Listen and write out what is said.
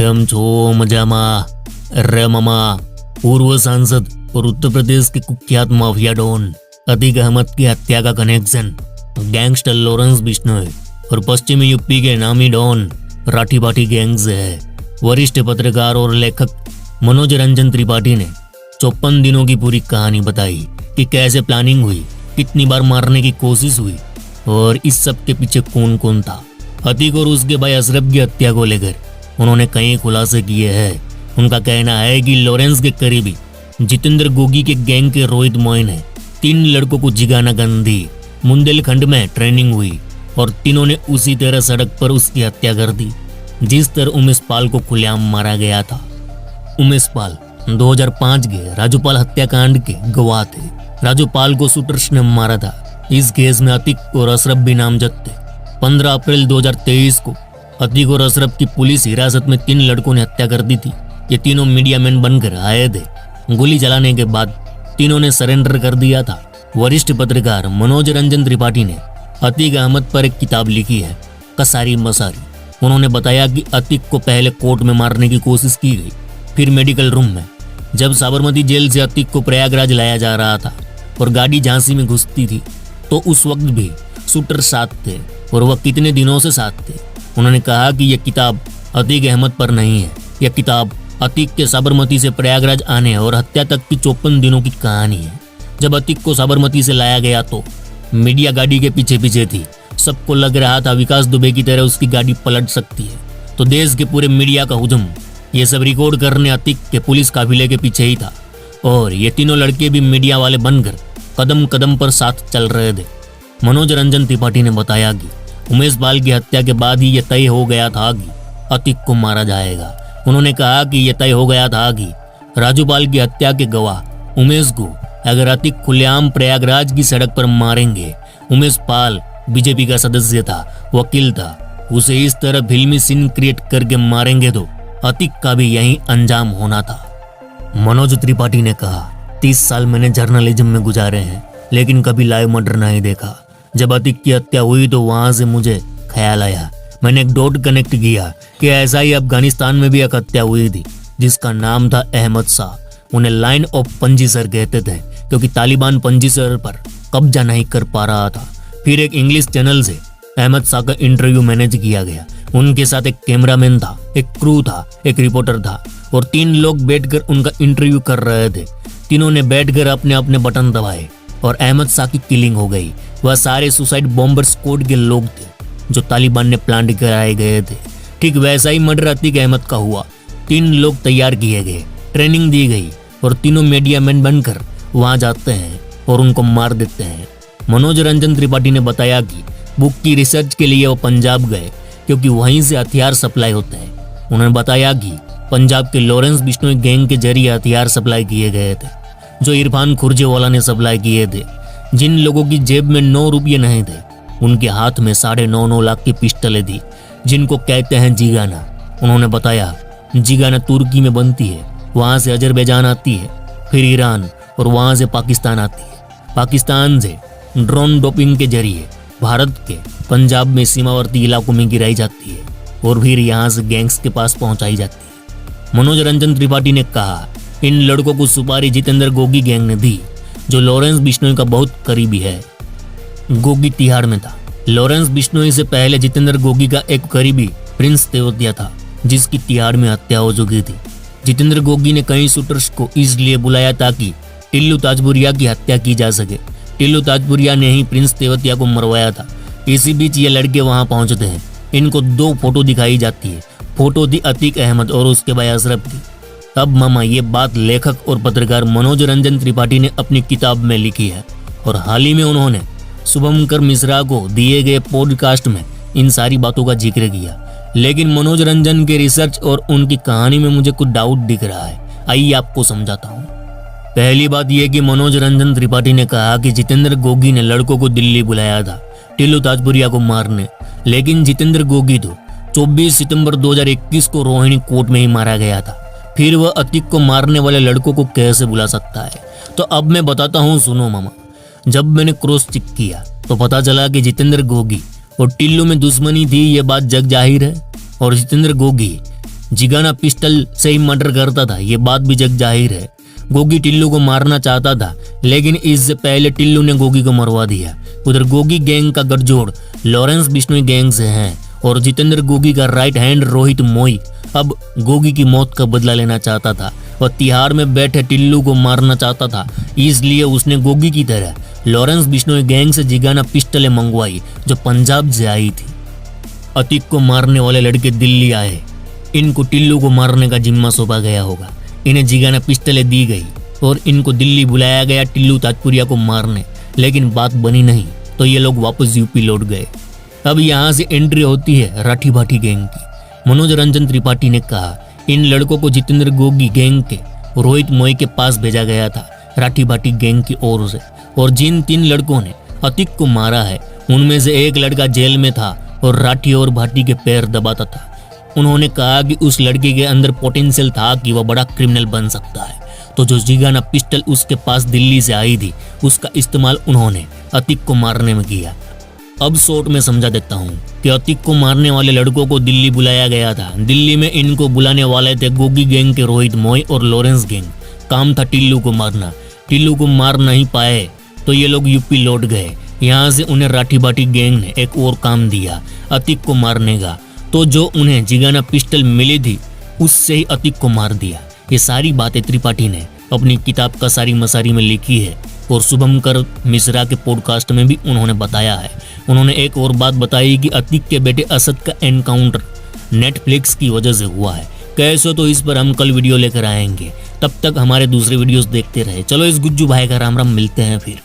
केम छो मजामा। अरे मामा, पूर्व सांसद और उत्तर प्रदेश के कुख्यात माफिया डॉन अतीक अहमद की हत्या का कनेक्शन गैंगस्टर लॉरेंस बिश्नोई और पश्चिमी यूपी के नामी डॉन राठी बाठी गैंग से है। वरिष्ठ पत्रकार और लेखक मनोज रंजन त्रिपाठी ने 54 दिनों की पूरी कहानी बताई कि कैसे प्लानिंग हुई, कितनी बार मारने की कोशिश हुई और इस सब के पीछे कौन कौन था। अतीक और उसके भाई अशरफ की हत्या को लेकर उन्होंने कई खुलासे किए हैं। उनका कहना है कि लॉरेंस के करीबी जितेंद्र गोगी के गैंग के रोहित मोइन ने 3 लड़कों को जिगाना गन दी, बुंदेलखंड में ट्रेनिंग हुई और तीनों ने उसी तरह सड़क पर उसकी हत्या कर दी जिस तरह उमेश पाल को खुलेआम मारा गया था। उमेश पाल 2005 के राजूपाल हत्याकांड के गवाह थे। राजूपाल को शूटर्स ने मारा था। इस केस में अतीक और अशरफ भी नामजद थे। 15 अप्रैल 2023 को अतीक और अशरफ की पुलिस हिरासत में 3 लड़कों ने हत्या कर दी थी। ये तीनों मीडिया मैन बनकर आए थे। गोली चलाने के बाद तीनों ने सरेंडर कर दिया था। वरिष्ठ पत्रकार मनोज रंजन त्रिपाठी ने अतीक अहमद पर एक किताब लिखी है, कसारी मसारी। उन्होंने बताया कि अतीक को पहले कोर्ट में मारने की कोशिश की गई, फिर मेडिकल रूम में। जब साबरमती जेल से अतीक को प्रयागराज लाया जा रहा था और गाड़ी झांसी में घुसती थी तो उस वक्त भी शूटर साथ थे और वह कितने दिनों से साथ थे। उन्होंने कहा कि यह किताब अतीक अहमद पर नहीं है, यह किताब अतीक के साबरमती से प्रयागराज आने और हत्या तक की 54 दिनों की कहानी है। जब अतीक को साबरमती से लाया गया तो मीडिया गाड़ी के पीछे पीछे थी। सबको लग रहा था विकास दुबे की तरह उसकी गाड़ी पलट सकती है, तो देश के पूरे मीडिया का हुजूम ये सब रिकॉर्ड करने अतीक के पुलिस काफिले के पीछे ही था और ये तीनों लड़के भी मीडिया वाले बनकर कदम कदम पर साथ चल रहे थे। मनोज रंजन त्रिपाठी ने बताया कि उमेश पाल की हत्या के बाद ही यह तय हो गया था कि अतीक को मारा जाएगा। उन्होंने कहा कि यह तय हो गया था कि राजूपाल की हत्या के गवाह उमेश को अगर अतीक खुलेआम प्रयागराज की सड़क पर मारेंगे। उमेश पाल बीजेपी का सदस्य था, वकील था, उसे इस तरह फिल्मी सीन क्रिएट करके मारेंगे तो अतीक का भी यही अंजाम होना था। मनोज त्रिपाठी ने कहा, 30 साल मैंने जर्नलिज्म में गुजारे हैं लेकिन कभी लाइव मर्डर नहीं देखा। जब अतीक की हत्या हुई तो वहां से मुझे ख्याल आया, मैंने एक डॉट कनेक्ट किया कि ऐसा ही अफगानिस्तान में भी एक हत्या हुई थी जिसका नाम था अहमद शाह। उन्हें लाइन ऑफ पंजीसर कहते थे क्योंकि तालिबान पंजीसर पर कब्जा नहीं कर पा रहा था। फिर एक इंग्लिश चैनल से अहमद शाह का इंटरव्यू मैनेज किया गया। उनके साथ एक कैमरामैन था, एक क्रू था, एक रिपोर्टर था और 3 लोग बैठकर उनका इंटरव्यू कर रहे थे। तीनों ने बैठकर अपने अपने बटन दबाए और अहमद शाह की किलिंग हो गई। वह सारे सुसाइड बॉम्बर स्क्वाड के लोग थे जो तालिबान ने प्लान कराए गए थे। ठीक वैसा ही मर्डर अतीक अहमद का हुआ। 3 लोग तैयार किए गए, ट्रेनिंग दी गई और तीनों मीडिया मैन बनकर वहां जाते हैं और उनको मार देते हैं। मनोज रंजन त्रिपाठी ने बताया कि बुक की रिसर्च के लिए वो पंजाब गए क्योंकि वहीं से हथियार सप्लाई होते हैं। उन्होंने बताया कि पंजाब के लॉरेंस बिश्नोई गैंग के जरिए हथियार सप्लाई किए गए थे जो इरफान खुर्जेवाला ने सप्लाई किए थे। जिन लोगों की जेब में 9 रुपये नहीं थे उनके हाथ में 9.5 लाख की पिस्टलें थी जिनको कहते हैं जिगाना। उन्होंने बताया जिगाना तुर्की में बनती है, वहां से अजरबैजान आती है, फिर ईरान और वहां से पाकिस्तान आती है। पाकिस्तान से ड्रोन डोपिंग के जरिए भारत के पंजाब में सीमावर्ती इलाकों में गिराई जाती है और फिर यहाँ से गैंग्स के पास पहुंचाई जाती है। मनोज रंजन त्रिपाठी ने कहा, इन लड़कों को सुपारी जितेंद्र गोगी गैंग ने दी जो लॉरेंस बिश्नोई का बहुत करीबी है। गोगी तिहाड़ में था। लॉरेंस बिश्नोई से पहले जितेंद्र गोगी का एक करीबी प्रिंस तेवतिया था जिसकी तिहाड़ में हत्या हो चुकी थी। जितेंद्र गोगी ने कई शूटर्स को इसलिए बुलाया ताकि टिल्लू ताजपुरिया की हत्या की जा सके। टिल्लू ताजपुरिया ने ही प्रिंस तेवतिया को मरवाया था। इसी बीच ये लड़के वहां पहुंचते हैं। इनको 2 फोटो दिखाई जाती है। फोटो थी अतीक अहमद और उसके भाई अशरफ की। अब मामा ये बात लेखक और पत्रकार मनोज रंजन त्रिपाठी ने अपनी किताब में लिखी है और हाल ही में उन्होंने शुभंकर मिश्रा को दिए गए पॉडकास्ट में इन सारी बातों का जिक्र किया। लेकिन मनोज रंजन के रिसर्च और उनकी कहानी में मुझे कुछ डाउट दिख रहा है। आइए आपको समझाता हूँ। पहली बात यह कि मनोज रंजन त्रिपाठी ने कहा कि जितेंद्र गोगी ने लड़कों को दिल्ली बुलाया था टिल्लू ताजपुरिया को मारने, लेकिन जितेंद्र गोगी तो 24 सितंबर 2021 को रोहिणी कोर्ट में ही मारा गया था। फिर वह अतीक को मारने वाले लड़कों को कैसे बुला सकता है? तो अब मैं बताता हूँ, सुनो मामा। जब मैंने क्रॉस चेक किया तो पता चला कि जितेंद्र गोगी और टिल्लू में दुश्मनी थी, ये बात जग जाहिर है। और जितेंद्र गोगी जिगाना पिस्टल से ही मर्डर करता था, ये बात भी जग जाहिर है। गोगी टिल्लू को मारना चाहता था, लेकिन इससे पहले टिल्लू ने गोगी को मरवा दिया। उधर गोगी गैंग का गठजोड़ लॉरेंस बिश्नोई गैंग से है और जितेंद्र गोगी का राइट हैंड रोहित मोई अब गोगी की मौत का बदला लेना चाहता था और तिहाड़ में बैठे टिल्लू को मारना चाहता था। इसलिए उसने गोगी की तरह लॉरेंस बिश्नोई गैंग से जिगाना पिस्टलें मंगवाई जो पंजाब से आई थी। अतीक को मारने वाले लड़के दिल्ली आए। इनको टिल्लू को मारने का जिम्मा सौंपा गया होगा। इन्हें जिगाना पिस्टलें दी गई और इनको दिल्ली बुलाया गया टिल्लू ताजपुरिया को मारने, लेकिन बात बनी नहीं तो ये लोग वापस यूपी लौट गए। अब यहाँ से एंट्री होती है राठी भाटी गैंग की। मनोज रंजन त्रिपाठी ने कहा इन लड़कों को जितेंद्र गोगी गैंग के रोहित मोई के पास भेजा गया था राठी भाटी गैंग की ओर से, और जिन 3 लड़कों ने अतीक को मारा है उनमें से एक लड़का जेल में था और राठी और भाटी के पैर दबाता था। उन्होंने कहा कि उस लड़के के अंदर पोटेंशियल था कि वह बड़ा क्रिमिनल बन सकता है, तो जो जिगाना पिस्टल उसके पास दिल्ली से आई थी उसका इस्तेमाल उन्होंने अतीक को मारने में किया। अब शॉर्ट में समझा देता हूँ कि अतीक को मारने वाले लड़कों को दिल्ली बुलाया गया था। दिल्ली में इनको बुलाने वाले थे गोगी गैंग के रोहित मोई और लॉरेंस गैंग। काम था टिल्लू को मारना। टिल्लू को मार नहीं पाए तो ये लोग यूपी लौट गए। यहाँ से उन्हें राठी भाटी गैंग ने एक और काम दिया अतीक को मारने का, तो जो उन्हें जिगाना पिस्टल मिली थी उससे ही अतीक को मार दिया। ये सारी बातें त्रिपाठी ने अपनी किताब कसारी मसारी में लिखी है और शुभंकर मिश्रा के पॉडकास्ट में भी उन्होंने बताया है। उन्होंने एक और बात बताई कि अतीक के बेटे असद का एनकाउंटर नेटफ्लिक्स की वजह से हुआ है। कैसे तो इस पर हम कल वीडियो लेकर आएंगे। तब तक हमारे दूसरे वीडियोस देखते रहे। चलो इस गुज्जू भाई का राम राम, मिलते हैं फिर।